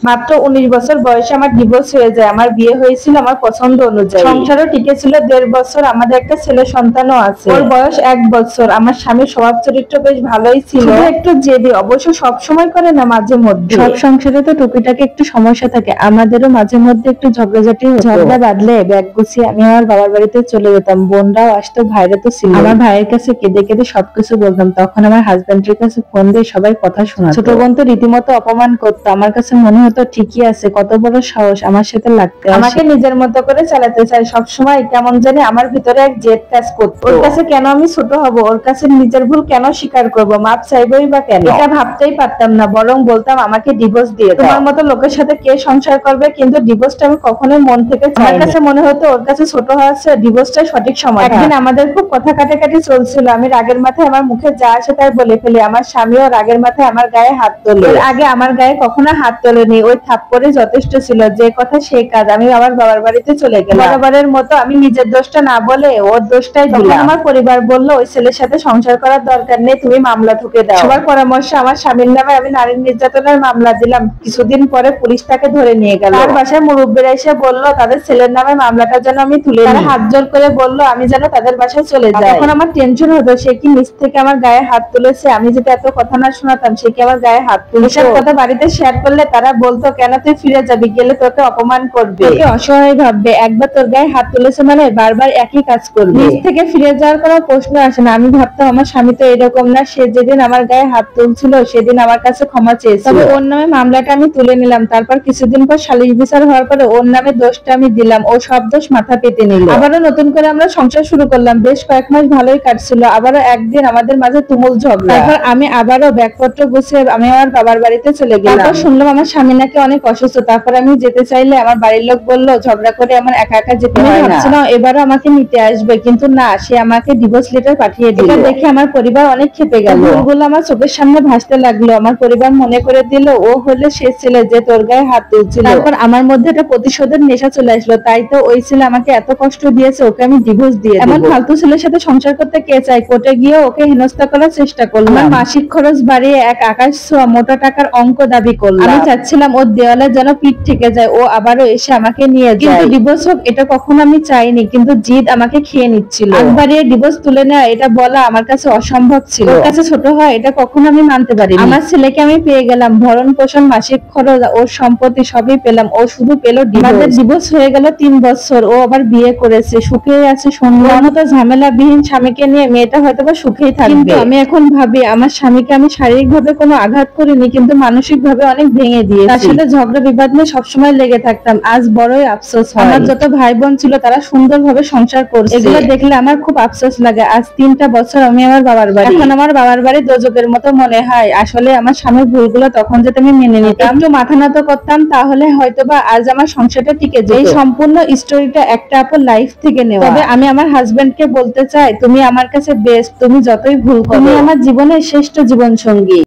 মাত্র 19 বছর বয়সে আমার ডিভোর্স হয়ে যায়। আমার বিয়ে হয়েছিল আমার পছন্দ অনুযায়ী, সংসারও টিকে ছিল 1.5 বছর। আমাদের একটা ছেলে সন্তানও আছে, ওর বয়স 1 বছর। আমার স্বামীর স্বভাব চরিত্র বেশ ভালোই ছিল, শুধু একটু জেদি। অবশ্য সব সময় করে না, মাঝে মধ্যে। সব সংসারে তো টুকিটাকি একটু সমস্যা থাকে, আমাদেরও মাঝে মধ্যে একটু ঝগড়াঝাটি হতো। ঝগড়া বাঁধলে ব্যাগ গুছিয়ে আমি আমার বাবার বাড়িতে চলে যেতাম। বোনরাও আসতো, ভাইরা তো ছিল। আমার ভাইয়ের কাছে কেঁদে কেঁদে সবকিছু বলতাম। তখন আমার হাজবেন্ডের কাছে ফোন দিয়ে সবাই কথা শোনাতো। ছোট বোন তো রীতিমতো অপমান করতো। আমার কাছে মনে হতো ঠিকই আছে, কত বড় সাহস আমার সাথে লাগতে আসে। আমাকে নিজের মতো করে চালাতে চাই সবসময়। কেমন জানি আমার ভিতরে এক জেদ কাজ করতো। ওর কাছে কেন আমি ছোট হব, ওর কাছে নিজের ভুল কেন স্বীকার করব, মাপ চাইবই বা কেন? এটা ভাবতেই পারতাম না, বরং বলতাম আমাকে ডিভোর্স দিয়ে দাও। তোমার মতো লোকের সাথে কে সংসার করবে? কিন্তু ডিভোর্সটা আমি কখনোই মন থেকে চাইনি। আমার কাছে মনে হতো ওর কাছে ছোট হওয়াছে, ডিভোর্সটাই সঠিক সমাধান। একদিন আমাদের খুব কথা কাটাকাটি চলছিল। আমি রাগের মাথায় আমার মুখে যা আসে তাই বলে ফেলি। আমার স্বামীও রাগের মাথায় আমার গায়ে হাত তোলে। এর আগে আমার গায়ে কখনো হাত তোলেনি, ওই থাপ্পড়ে যথেষ্ট ছিল। যে কথা সেই কাজ। আমি আমার বাবার বাড়িতে চলে গেলাম। বরাবরের মতো আমি নিজের দোষটা না বলে ওর দোষটাই দিলাম। আমার পরিবার বলল ওই ছেলের সাথে সংসার করার দরকার নেই, তুমি মামলা ঠুকে দাও। সবার পরামর্শে আমার স্বামীর নামে আমি নারী নির্যাতনের মামলা দিলাম। কিছুদিন পরে পুলিশ তাকে ধরে নিয়ে গেল। তার বাসায় মুরব্বীরা এসে বলল তাদের ছেলের নামে মামলাটা যেন আমি তুলে নিই। তারা হাত জোর করে বলল আমি যেন তাদের বাসায় চলে যাই। তখন আমার টেনশন হতো, সে কি নিজ থেকে আমার গায়ে হাত তুলেছে? আমি যদি এত কথা না শোনাতাম, সে কি আমার গায়ে হাত তুলেছে? এসব কথা বাড়িতে শেয়ার করলে তারা বলতো কেন তুই ফিরে যাবি, গেলে তোকে অপমান করবে, তোকে অসহায় ভাববে। একবার তোর গায়ে হাত তুলেছে মানে বারবার একই কাজ করবে। নিজ থেকে ফিরে যাওয়ার কোনো প্রশ্ন আসে না। আমি ভাবতাম আমার স্বামী তো এরকম না, সে যেদিন আমার গায়ে হাত তুলছিল সেদিন আমার কাছে ক্ষমা চেয়েছিল। তবে ওর নামে মামলাটা আমি তুলে নিলাম। তারপর কিছুদিন পর সালিশ বিচার হওয়ার পরে ওর নামে দোষটা আমি দিলাম। ও সব দোষ মাথা পেতে নিল। আবারও নতুন করে আমরা সংসার শুরু করলাম। বেশ কয়েক মাস ভালোই কাটছিল। আবারও একদিন আমাদের মাঝে তুমুল ঝগড়া। তারপর আমি আবারও ব্যাগপত্র গুছিয়ে আমি আমার বাবার বাড়িতে চলে গেলাম। তারপর শুনলাম আমার স্বামী নাকি অনেক অসুস্থ। তারপর আমি যেতে চাইলে আমার বাড়ির লোক বলল ঝগড়া করে আমার একা একা যেতে হয় না। ভাবছিলাম এবারও আমাকে নিতে আসবে, কিন্তু না, সে আমাকে ডিভোর্স লেটার পাঠিয়ে দিল। এটা দেখে আমার পরিবার অনেক ক্ষেপে গেল। ভুলগুলো আমার চোখের সামনে ভাসতে লাগলো। আমার পরিবার মনে করে দিল ও হলে সে ছেলে যে তোর গায়ে হাত তুলছিল। তারপর আমার মধ্যে একটা প্রতিশোধের নেশা চলে আসলো। তাই তো ওই ছেলে আমাকে এত কষ্ট দিয়েছে, ওকে আমি ডিভোর্স দিয়ে দেব। এমন ফালতু ছেলের সাথে সংসার করতে কে চায়? কোর্টে গিয়ে ওকে হেনস্থা করার চেষ্টা করলাম। আমার মাসিক খরচ বাড়িয়ে এক আকাশ ছোঁয়া মোটা টাকার অঙ্ক দাবি করলাম। আমি চাচ্ছিলাম ওর দেওয়ালে যেন পিঠ থেকে যায়, ও আবারও এসে আমাকে নিয়ে যায়। কিন্তু ডিভোর্স হোক এটা কখনো আমি চাইনি, কিন্তু জিদ আমাকে খেয়ে নিচ্ছিল। আগ বাড়িয়ে ডিভোর্স তুলে নেওয়া এটা বলা আমার কাছে অসম্ভব ছিল। ওর কাছে ছোট হয় এটা কখনো আমি মানতে পারিনি। আমার ছেলেকে আমি পেয়ে গেলাম, ভরণ পোষণ মাসিক খরচ ওর সম্পত্তি সবই পেলাম। ও শুধু পেল ডিভোর্স। আমাদের ডিভোর্স হয়ে গেল 3 বছর। ও আবার বিয়ে করেছে, সুখে আছে। শুনলাম মতো ঝামেলাবিহীন স্বামীকে নিয়ে মেয়েটা হয়তোবা সুখেই থাকবে। কিন্তু আমি এখন ভাবি আমার স্বামীকে আমি শারীরিক ভাবে কোনো আঘাত করিনি, কিন্তু মানসিক ভাবে অনেক ভেঙে দিয়েছি। তার সাথে ঝগড়া বিবাদ নিয়ে সবসময় লেগে থাকতাম। আজ বড়ই আফসোস হয়। আমার যত ভাই বোন ছিল তারা সুন্দরভাবে সংসার করছে, এগুলো দেখলে আমার খুব আফসোস লাগে। আজ 3টা বছর আমি আমার বাবার বাড়ি। এখন আমার বাবার বাড়ি দোজকের মতো মনে হয়। আসলে আমার স্বামীর ভুলগুলো তখন যদি আমি মেনে নিতাম, একটু মাথা নত করতাম, তাহলে হয়তোবা আজ আমার সংসারটা টিকে যেত। এই সম্পূর্ণ স্টোরিটা একটা আপুর লাইফ থেকে নেওয়া। তবে আমি আমার হাজবেন্ডকে বলতে চাই তুমি আমার কাছে বেস্ট। তুমি যতই ভুল করো, তুমি আমার জীবনের শ্রেষ্ঠ জীবন সঙ্গী।